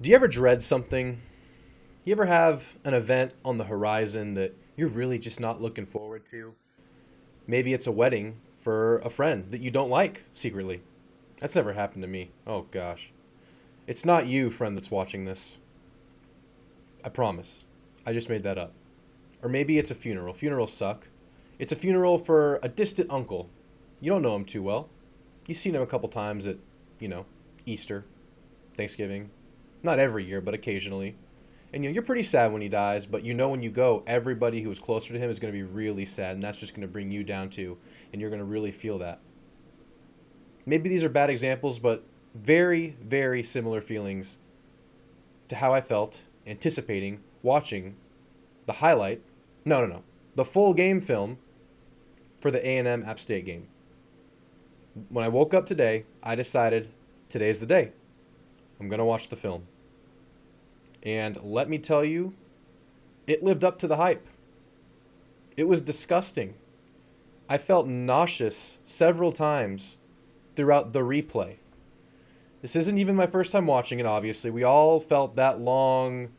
Do you ever dread something? You ever have an event on the horizon that you're really just not looking forward to? Maybe it's a wedding for a friend that you don't like secretly. That's never happened to me. Oh gosh. It's not you, friend, that's watching this. I promise. I just made that up. Or maybe it's a funeral. Funerals suck. It's a funeral for a distant uncle. You don't know him too well. You've seen him a couple times at, you know, Easter, Thanksgiving. Not every year, but occasionally. And you're pretty sad when he dies, but you know when you go, everybody who is closer to him is going to be really sad, and that's just going to bring you down too, and you're going to really feel that. Maybe these are bad examples, but very, very similar feelings to how I felt anticipating watching the highlight, no, the full game film for the A&M App State game. When I woke up today, I decided today's the day. I'm going to watch the film. And let me tell you, it lived up to the hype. It was disgusting. I felt nauseous several times throughout the replay. This isn't even my first time watching it, obviously. We all felt that long,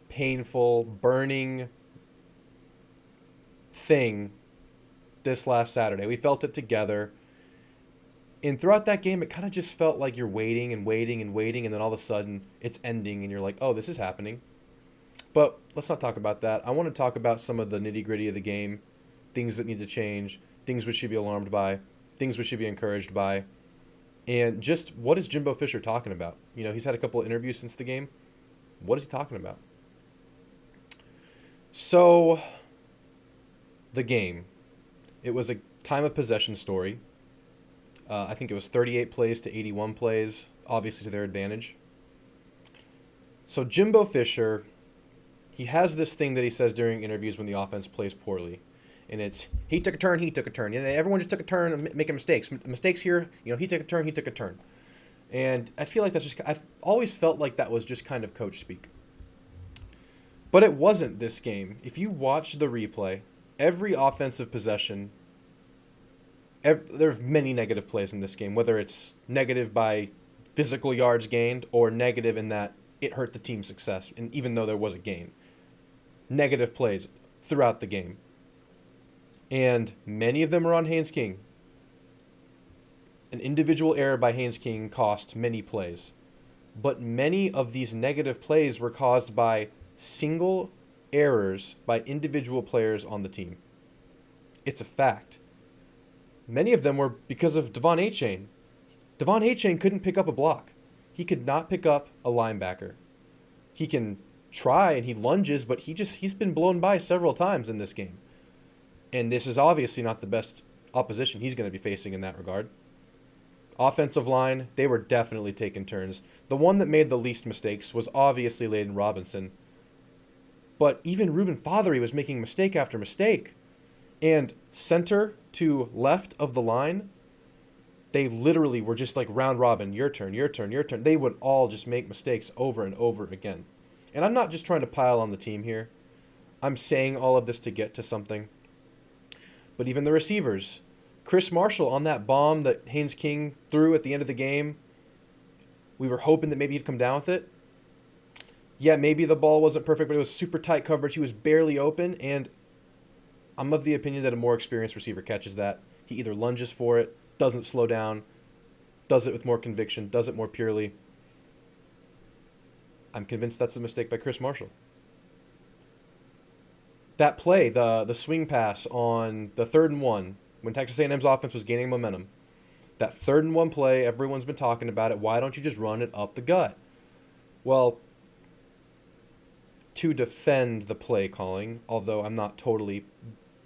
painful, burning thing this last Saturday. We felt it together. And throughout that game, it kind of just felt like you're waiting and waiting and waiting, and then all of a sudden it's ending, and you're like, oh, this is happening. But let's not talk about that. I want to talk about some of the nitty gritty of the game, things that need to change, things we should be alarmed by, things we should be encouraged by, and just what is Jimbo Fisher talking about? You know, he's had a couple of interviews since the game. What is he talking about? So, the game. It was a time of possession story. I think it was 38 plays to 81 plays, obviously to their advantage. So Jimbo Fisher, he has this thing that he says during interviews when the offense plays poorly. And it's, he took a turn, he took a turn. You know, everyone just took a turn making mistakes. Mistakes here, you know, he took a turn, he took a turn. And I feel like that's just, I've always felt like that was just kind of coach speak. But it wasn't this game. If you watch the replay, every offensive possession, there are many negative plays in this game, whether it's negative by physical yards gained or negative in that it hurt the team's success, and even though there was a gain. Negative plays throughout the game. And many of them are on Haynes King. An individual error by Haynes King cost many plays. But many of these negative plays were caused by single errors by individual players on the team. It's a fact. Many of them were because of Devon Achane. Devon Achane couldn't pick up a block. He could not pick up a linebacker. He can try and he lunges, but he's been blown by several times in this game. And this is obviously not the best opposition he's going to be facing in that regard. Offensive line, they were definitely taking turns. The one that made the least mistakes was obviously Layden Robinson. But even Ruben Fothery was making mistake after mistake. And center to left of the line, they literally were just like round robin, your turn, your turn, your turn. They would all just make mistakes over and over again. And I'm not just trying to pile on the team here. I'm saying all of this to get to something. But even the receivers, Chris Marshall on that bomb that Haynes King threw at the end of the game, we were hoping that maybe he'd come down with it. Yeah, maybe the ball wasn't perfect, but it was super tight coverage. He was barely open, and I'm of the opinion that a more experienced receiver catches that. He either lunges for it, doesn't slow down, does it with more conviction, does it more purely. I'm convinced that's a mistake by Chris Marshall. That play, the swing pass on the 3rd and 1, when Texas A&M's offense was gaining momentum, that 3rd and 1 play, everyone's been talking about it. Why don't you just run it up the gut? Well, to defend the play calling, although I'm not totally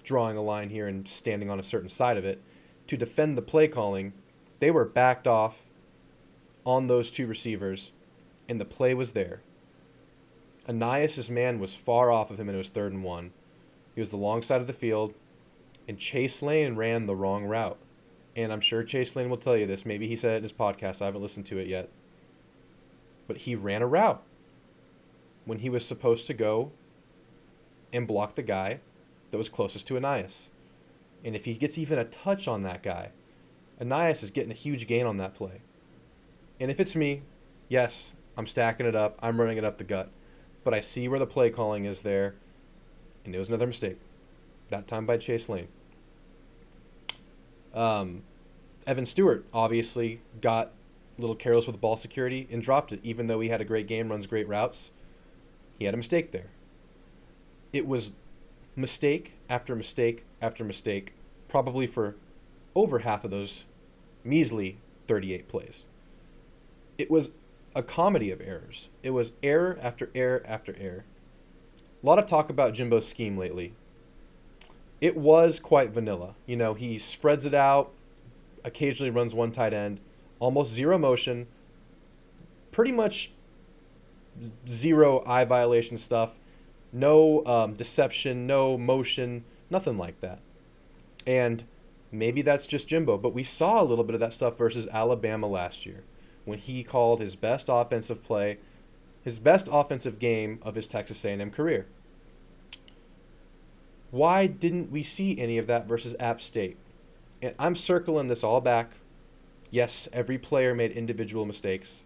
drawing a line here and standing on a certain side of it, to defend the play calling, they were backed off on those two receivers, and the play was there. Anias' man was far off of him, and it was 3rd and 1. He was the long side of the field, and Chase Lane ran the wrong route. And I'm sure Chase Lane will tell you this. Maybe he said it in his podcast. I haven't listened to it yet. But he ran a route when he was supposed to go and block the guy that was closest to Anias. And if he gets even a touch on that guy, Anias is getting a huge gain on that play. And if it's me, yes, I'm stacking it up. I'm running it up the gut. But I see where the play calling is there, and it was another mistake. That time by Chase Lane. Evan Stewart obviously got a little careless with ball security and dropped it, even though he had a great game, runs great routes. He had a mistake there. It was mistake after mistake after mistake, probably for over half of those measly 38 plays. It was a comedy of errors. It was error after error after error. A lot of talk about Jimbo's scheme lately. It was quite vanilla. You know, he spreads it out, occasionally runs one tight end, almost zero motion, pretty much zero eye violation stuff, no deception, no motion, nothing like that. And maybe that's just Jimbo, but we saw a little bit of that stuff versus Alabama last year when he called his best offensive play, his best offensive game of his Texas A&M career. Why didn't we see any of that versus App State? And I'm circling this all back. Yes, every player made individual mistakes.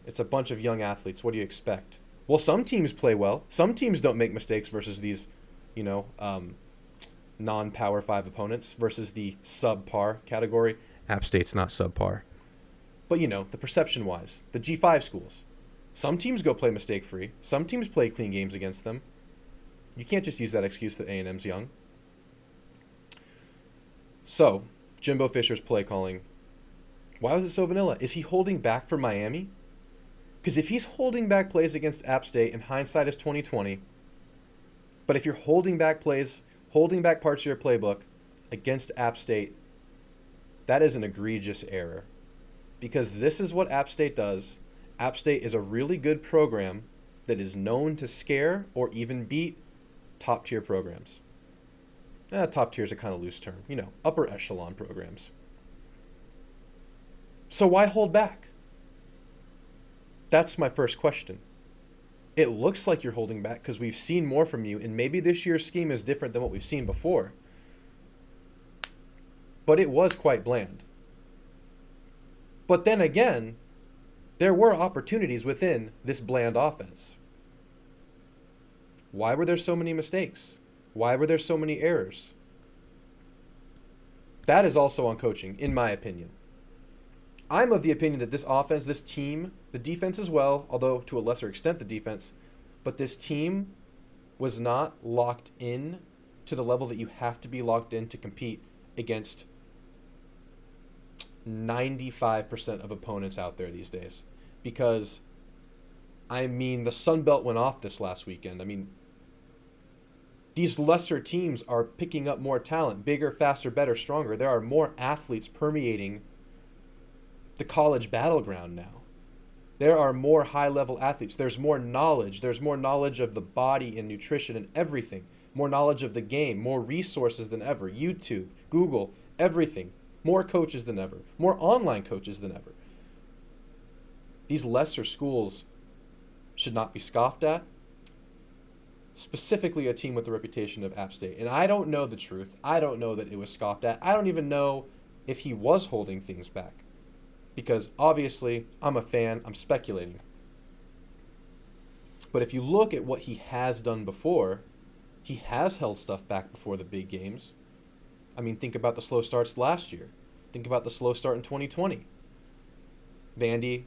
It's a bunch of young athletes. What do you expect? Well, some teams play well. Some teams don't make mistakes versus these, non-Power 5 opponents versus the subpar category. App State's not subpar. But, the perception-wise, the G5 schools. Some teams go play mistake-free. Some teams play clean games against them. You can't just use that excuse that A&M's young. So, Jimbo Fisher's play calling. Why was it so vanilla? Is he holding back for Miami? Because if he's holding back plays against App State, in hindsight is 2020. But if you're holding back plays, holding back parts of your playbook against App State, that is an egregious error. Because this is what App State does. App State is a really good program that is known to scare or even beat top-tier programs. Top tier is a kind of loose term. Upper echelon programs. So why hold back? That's my first question. It looks like you're holding back because we've seen more from you, and maybe this year's scheme is different than what we've seen before. But it was quite bland. But then again, there were opportunities within this bland offense. Why were there so many mistakes? Why were there so many errors? That is also on coaching, in my opinion. I'm of the opinion that this offense, this team, the defense as well, although to a lesser extent the defense, but this team was not locked in to the level that you have to be locked in to compete against 95% of opponents out there these days. Because, the Sun Belt went off this last weekend. These lesser teams are picking up more talent, bigger, faster, better, stronger. There are more athletes permeating the college battleground now. There are more high-level athletes. There's more knowledge. There's more knowledge of the body and nutrition and everything. More knowledge of the game. More resources than ever. YouTube, Google, everything. More coaches than ever. More online coaches than ever. These lesser schools should not be scoffed at. Specifically a team with the reputation of App State. And I don't know the truth. I don't know that it was scoffed at. I don't even know if he was holding things back. Because obviously, I'm a fan. I'm speculating. But if you look at what he has done before, he has held stuff back before the big games. Think about the slow starts last year. Think about the slow start in 2020. Vandy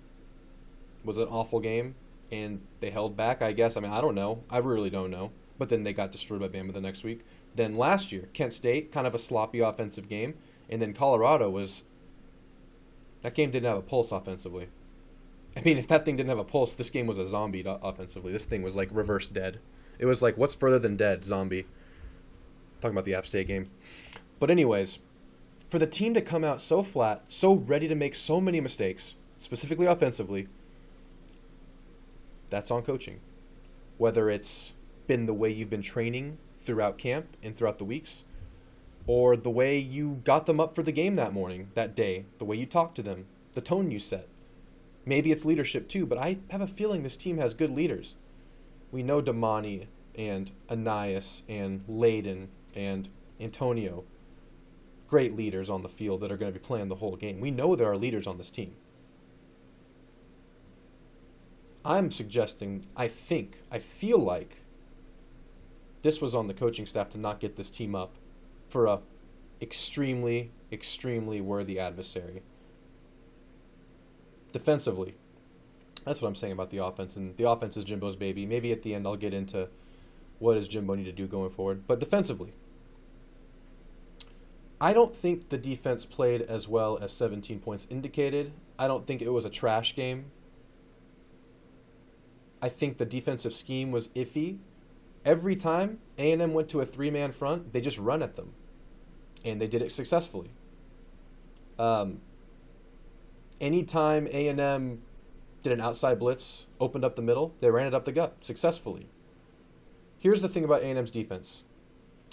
was an awful game, and they held back, I guess. I don't know. I really don't know. But then they got destroyed by Bama the next week. Then last year, Kent State, kind of a sloppy offensive game. And then Colorado was... That game didn't have a pulse offensively. If that thing didn't have a pulse, this game was a zombie offensively. This thing was like reverse dead. It was like, what's further than dead? Zombie. Talking about the App State game. But anyways, for the team to come out so flat, so ready to make so many mistakes, specifically offensively, that's on coaching. Whether it's been the way you've been training throughout camp and throughout the weeks, or the way you got them up for the game that morning, that day, the way you talked to them, the tone you set. Maybe it's leadership too, but I have a feeling this team has good leaders. We know Damani and Anais and Layden and Antonio, great leaders on the field that are going to be playing the whole game. We know there are leaders on this team. I'm suggesting, I feel like this was on the coaching staff to not get this team up for a extremely, extremely worthy adversary. Defensively, that's what I'm saying about the offense, and the offense is Jimbo's baby. Maybe at the end I'll get into what does Jimbo need to do going forward. But defensively, I don't think the defense played as well as 17 points indicated. I don't think it was a trash game. I think the defensive scheme was iffy. Every time A&M went to a three-man front, they just run at them, and they did it successfully. Anytime A&M did an outside blitz, opened up the middle, they ran it up the gut successfully. Here's the thing about A&M's defense.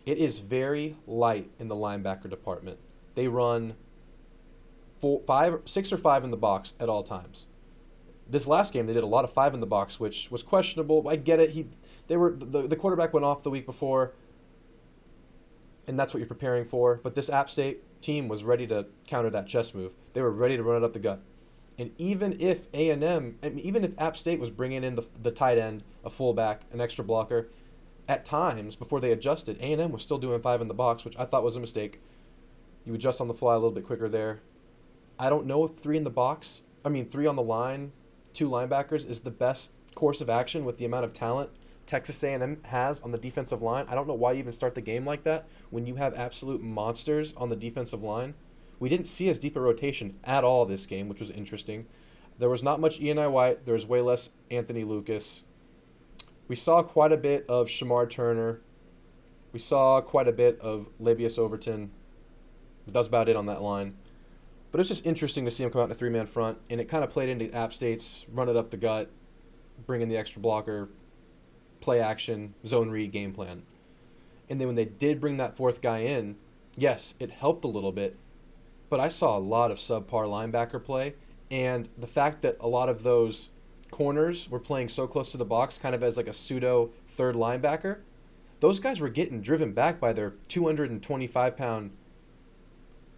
It is very light in the linebacker department. They run 6 or 5 in the box at all times. This last game, they did a lot of 5 in the box, which was questionable. I get it. The quarterback went off the week before, and that's what you're preparing for. But this App State team was ready to counter that chess move. They were ready to run it up the gut. And even if even if App State was bringing in the tight end, a fullback, an extra blocker, at times before they adjusted, A&M was still doing 5 in the box, which I thought was a mistake. You adjust on the fly a little bit quicker there. I don't know if 3 on the line, 2 linebackers is the best course of action with the amount of talent Texas A&M has on the defensive line. I don't know why you even start the game like that when you have absolute monsters on the defensive line. We didn't see as deep a rotation at all this game, which was interesting. There was not much Eni White. There was way less Anthony Lucas. We saw quite a bit of Shamar Turner. We saw quite a bit of Labius Overton. But that's about it on that line. But it's just interesting to see him come out in a 3-man front, and it kind of played into App State's run it up the gut, bring in the extra blocker, play action, zone read game plan. And then when they did bring that 4th guy in, yes, it helped a little bit, but I saw a lot of subpar linebacker play, and the fact that a lot of those corners were playing so close to the box, kind of as like a pseudo third linebacker, those guys were getting driven back by their 225-pound,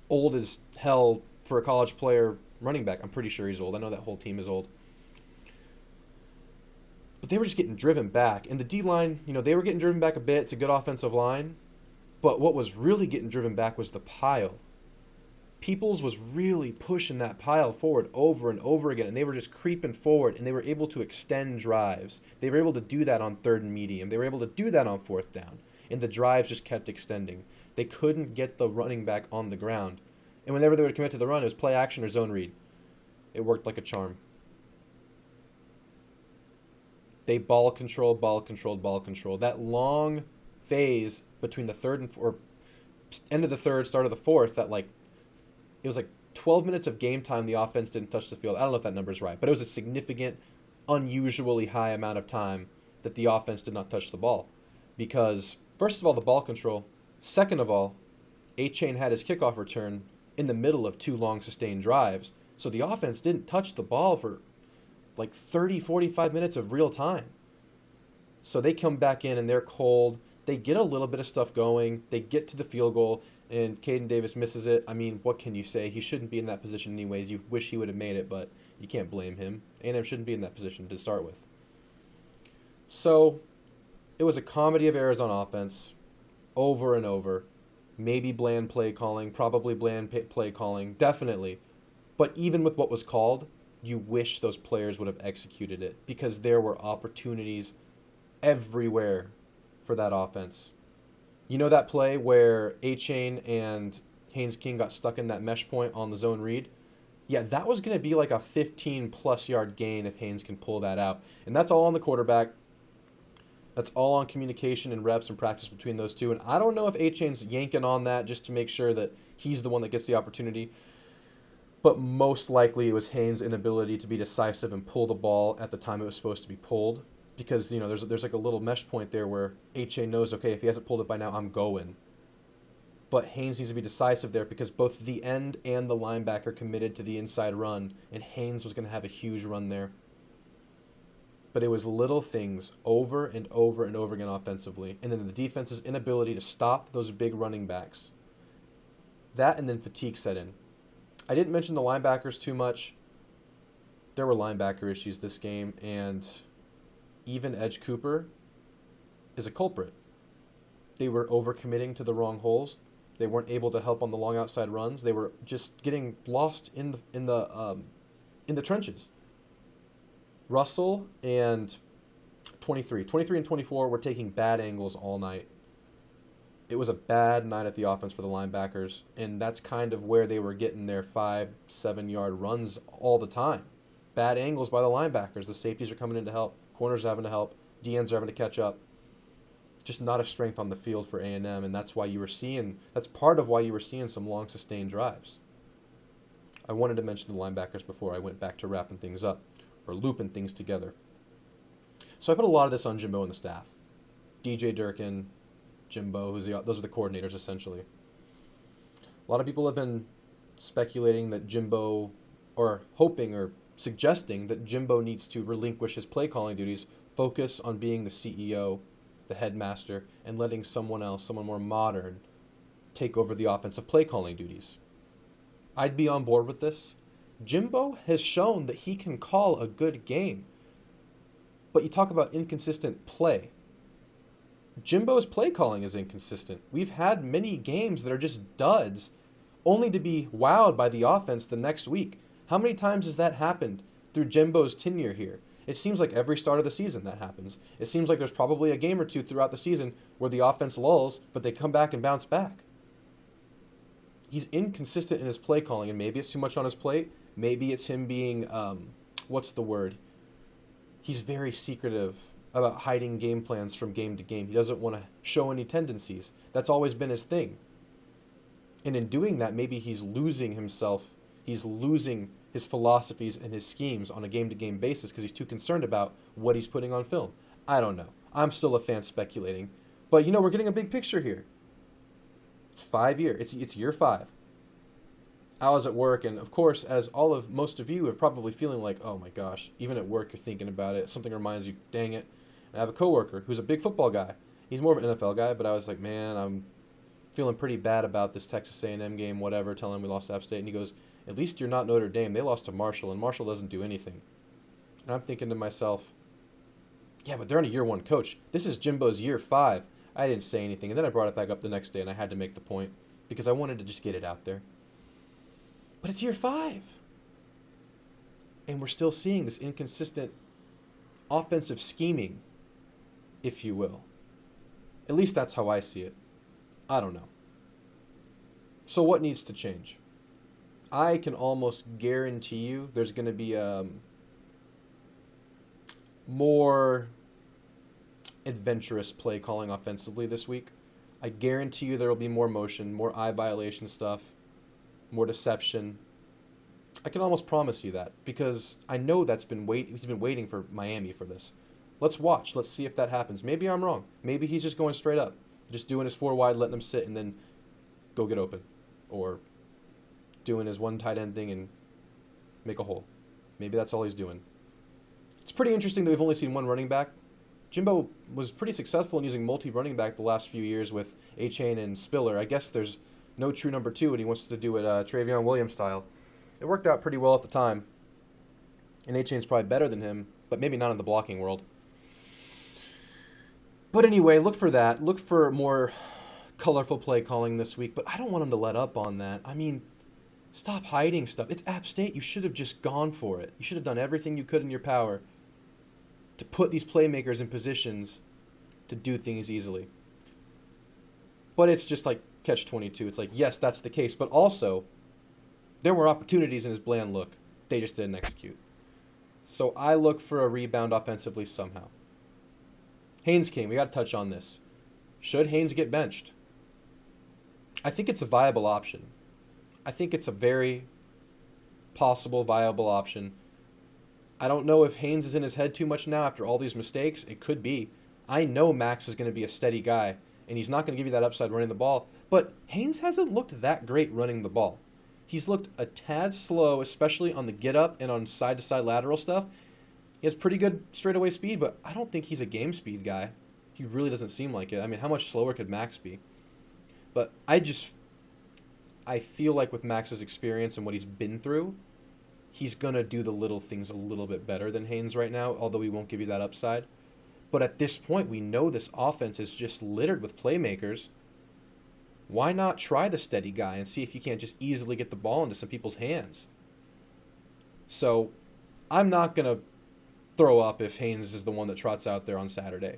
old as hell for a college player running back. I'm pretty sure he's old. I know that whole team is old. But they were just getting driven back. And the D-line, they were getting driven back a bit. It's a good offensive line. But what was really getting driven back was the pile. Peoples was really pushing that pile forward over and over again, and they were just creeping forward, and they were able to extend drives. They were able to do that on 3rd and medium. They were able to do that on 4th down, and the drives just kept extending. They couldn't get the running back on the ground. And whenever they would commit to the run, it was play action or zone read. It worked like a charm. They ball controlled. That long phase between the third or end of the third, start of the fourth, it was like 12 minutes of game time the offense didn't touch the field. I don't know if that number's right, but it was a significant, unusually high amount of time that the offense did not touch the ball. Because, first of all, the ball control. Second of all, A-Chain had his kickoff return in the middle of 2 long sustained drives. So the offense didn't touch the ball for like 30, 45 minutes of real time. So they come back in and they're cold. They get a little bit of stuff going. They get to the field goal, and Caden Davis misses it. I mean, what can you say? He shouldn't be in that position anyways. You wish he would have made it, but you can't blame him. A&M shouldn't be in that position to start with. So it was a comedy of errors on offense over and over. Maybe bland play calling, probably bland play calling, definitely. But even with what was called, you wish those players would have executed it, because there were opportunities everywhere for that offense. You know that play where A-Chain and Haynes King got stuck in that mesh point on the zone read? Yeah, that was going to be like a 15-plus yard gain if Haynes can pull that out. And that's all on the quarterback. That's all on communication and reps and practice between those two. And I don't know if A-Chain's yanking on that just to make sure that he's the one that gets the opportunity. But most likely it was Haynes' inability to be decisive and pull the ball at the time it was supposed to be pulled. Because, there's like a little mesh point there where A-Chain knows, okay, if he hasn't pulled it by now, I'm going. But Haynes needs to be decisive there because both the end and the linebacker committed to the inside run, and Haynes was going to have a huge run there. But it was little things over and over and over again offensively. And then the defense's inability to stop those big running backs. That and then fatigue set in. I didn't mention the linebackers too much. There were linebacker issues this game, and even Edge Cooper is a culprit. They were overcommitting to the wrong holes. They weren't able to help on the long outside runs. They were just getting lost in the trenches. Russell and 23 and 24 were taking bad angles all night. It was a bad night at the offense for the linebackers, and that's kind of where they were getting their 5-7 yard runs all the time. Bad angles by the linebackers. The safeties are coming in to help. Corners are having to help. DNs are having to catch up. Just not a strength on the field for A&M, and that's part of why you were seeing some long sustained drives. I wanted to mention the linebackers before I went back to wrapping things up, or looping things together. So I put a lot of this on Jimbo and the staff. DJ Durkin, Jimbo, those are the coordinators essentially. A lot of people have been speculating that Jimbo, or hoping or suggesting that Jimbo needs to relinquish his play calling duties, focus on being the CEO, the headmaster, and letting someone else, someone more modern, take over the offensive play calling duties. I'd be on board with this. Jimbo has shown that he can call a good game. But you talk about inconsistent play. Jimbo's play calling is inconsistent. We've had many games that are just duds, only to be wowed by the offense the next week. How many times has that happened through Jimbo's tenure here? It seems like every start of the season that happens. It seems like there's probably a game or two throughout the season where the offense lulls, but they come back and bounce back. He's inconsistent in his play calling, and maybe it's too much on his plate. Maybe it's him being, what's the word? He's very secretive about hiding game plans from game to game. He doesn't want to show any tendencies. That's always been his thing. And in doing that, maybe he's losing himself. He's losing his philosophies and his schemes on a game-to-game basis because he's too concerned about what he's putting on film. I don't know. I'm still a fan speculating. But, we're getting a big picture here. It's 5 years. It's year 5. I was at work, and of course, as most of you are probably feeling like, oh my gosh, even at work you're thinking about it. Something reminds you, dang it. And I have a coworker who's a big football guy. He's more of an NFL guy, but I was like, man, I'm feeling pretty bad about this Texas A&M game, whatever, telling him we lost to App State. And he goes, at least you're not Notre Dame. They lost to Marshall, and Marshall doesn't do anything. And I'm thinking to myself, yeah, but they're on a year 1 coach. This is Jimbo's year 5. I didn't say anything, and then I brought it back up the next day, and I had to make the point because I wanted to just get it out there. But it's year 5. And we're still seeing this inconsistent offensive scheming, if you will. At least that's how I see it. I don't know. So what needs to change? I can almost guarantee you there's going to be more adventurous play calling offensively this week. I guarantee you there will be more motion, more eye violation stuff, more deception. I can almost promise you that because I know he's been waiting for Miami for this. Let's watch. Let's see if that happens. Maybe I'm wrong. Maybe he's just going straight up, just doing his 4 wide, letting him sit and then go get open, or doing his one tight end thing and make a hole. Maybe that's all he's doing. It's pretty interesting that we've only seen one running back. Jimbo was pretty successful in using multi-running back the last few years with A-Chain and Spiller. I guess there's no true number 2, and he wants to do it Travion Williams style. It worked out pretty well at the time. And A-Chain's probably better than him, but maybe not in the blocking world. But anyway, look for that. Look for more colorful play calling this week, but I don't want him to let up on that. I mean, stop hiding stuff. It's App State. You should have just gone for it. You should have done everything you could in your power to put these playmakers in positions to do things easily. But it's just like catch-22. It's like, yes, that's the case, but also there were opportunities in his bland look. They just didn't execute. So I look for a rebound offensively somehow. Haynes King, we got to touch on this. Should Haynes get benched? I think it's a viable option. I think it's a very possible, viable option. I don't know if Haynes is in his head too much now after all these mistakes. It could be. I know Max is going to be a steady guy, and he's not going to give you that upside running the ball. But Haynes hasn't looked that great running the ball. He's looked a tad slow, especially on the get-up and on side-to-side lateral stuff. He has pretty good straightaway speed, but I don't think he's a game speed guy. He really doesn't seem like it. I mean, how much slower could Max be? But I feel like with Max's experience and what he's been through, he's going to do the little things a little bit better than Haynes right now, although he won't give you that upside. But at this point, we know this offense is just littered with playmakers. Why not try the steady guy and see if you can't just easily get the ball into some people's hands? So I'm not going to throw up if Haynes is the one that trots out there on Saturday.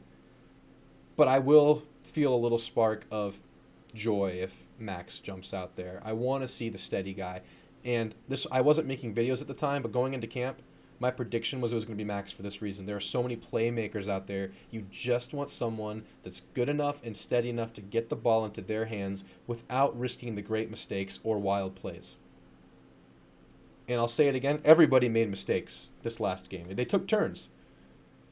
But I will feel a little spark of joy if Max jumps out there. I want to see the steady guy. And this, I wasn't making videos at the time, but going into camp, my prediction was it was going to be Max for this reason. There are so many playmakers out there. You just want someone that's good enough and steady enough to get the ball into their hands without risking the great mistakes or wild plays. And I'll say it again, everybody made mistakes this last game. They took turns.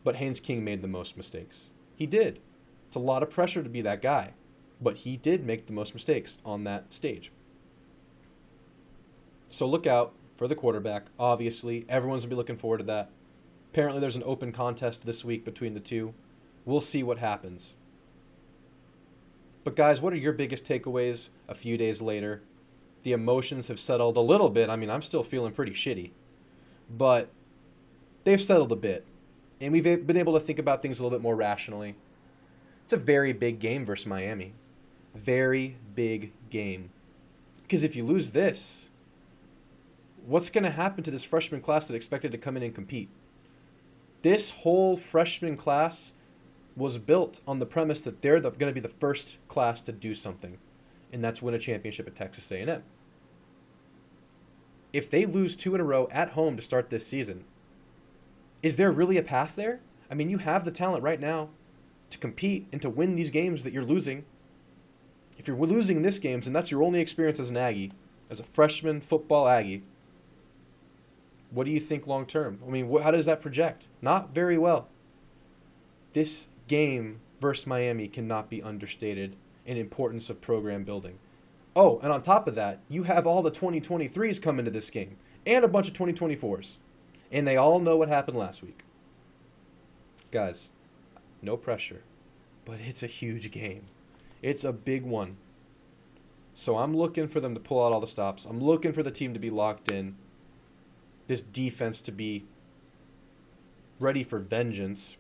But Haynes King made the most mistakes. He did. It's a lot of pressure to be that guy. But he did make the most mistakes on that stage. So look out for the quarterback. Obviously, everyone's going to be looking forward to that. Apparently, there's an open contest this week between the two. We'll see what happens. But guys, what are your biggest takeaways a few days later? The emotions have settled a little bit. I mean, I'm still feeling pretty shitty. But they've settled a bit. And we've been able to think about things a little bit more rationally. It's a very big game versus Miami. Very big game. Because if you lose this, what's going to happen to this freshman class that expected to come in and compete? This whole freshman class was built on the premise that they're going to be the first class to do something, and that's win a championship at Texas A&M. If they lose 2 in a row at home to start this season, is there really a path there? I mean, you have the talent right now to compete and to win these games that you're losing. If you're losing this games and that's your only experience as an Aggie, as a freshman football Aggie, what do you think long term? I mean, how does that project? Not very well. This game versus Miami cannot be understated in importance of program building. Oh, and on top of that, you have all the 2023s come into this game and a bunch of 2024s. And they all know what happened last week. Guys, no pressure, but it's a huge game. It's a big one. So I'm looking for them to pull out all the stops. I'm looking for the team to be locked in. This defense to be ready for vengeance.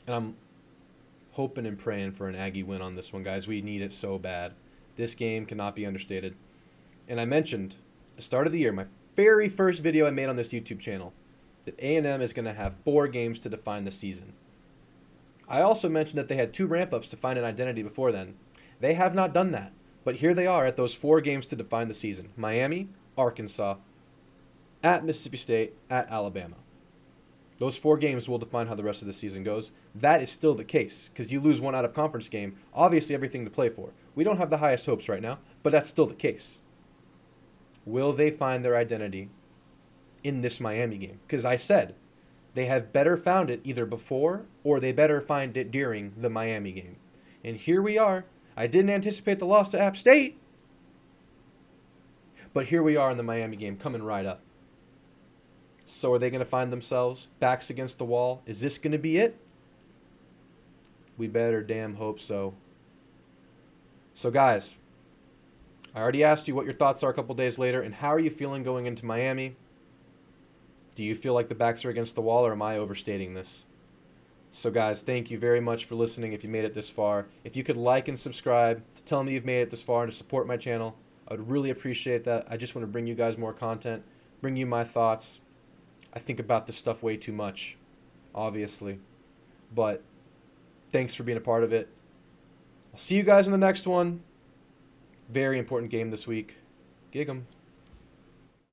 And I'm hoping and praying for an Aggie win on this one, guys. We need it so bad. This game cannot be understated. And I mentioned at the start of the year, my very first video I made on this YouTube channel, that A&M is going to have 4 games to define the season. I also mentioned that they had 2 ramp-ups to find an identity before then. They have not done that. But here they are at those 4 games to define the season. Miami, Arkansas, at Mississippi State, at Alabama. Those 4 games will define how the rest of the season goes. That is still the case, because you lose one out-of-conference game, obviously everything to play for. We don't have the highest hopes right now, but that's still the case. Will they find their identity in this Miami game? Because I said they have better found it either before or they better find it during the Miami game. And here we are. I didn't anticipate the loss to App State, but here we are in the Miami game coming right up. So are they going to find themselves backs against the wall? Is this going to be it? We better damn hope so. So guys, I already asked you what your thoughts are a couple days later, and how are you feeling going into Miami? Do you feel like the backs are against the wall, or am I overstating this? So guys, thank you very much for listening if you made it this far. If you could like and subscribe to tell me you've made it this far and to support my channel, I would really appreciate that. I just want to bring you guys more content, bring you my thoughts. I think about this stuff way too much, obviously. But thanks for being a part of it. I'll see you guys in the next one. Very important game this week. Gig 'em.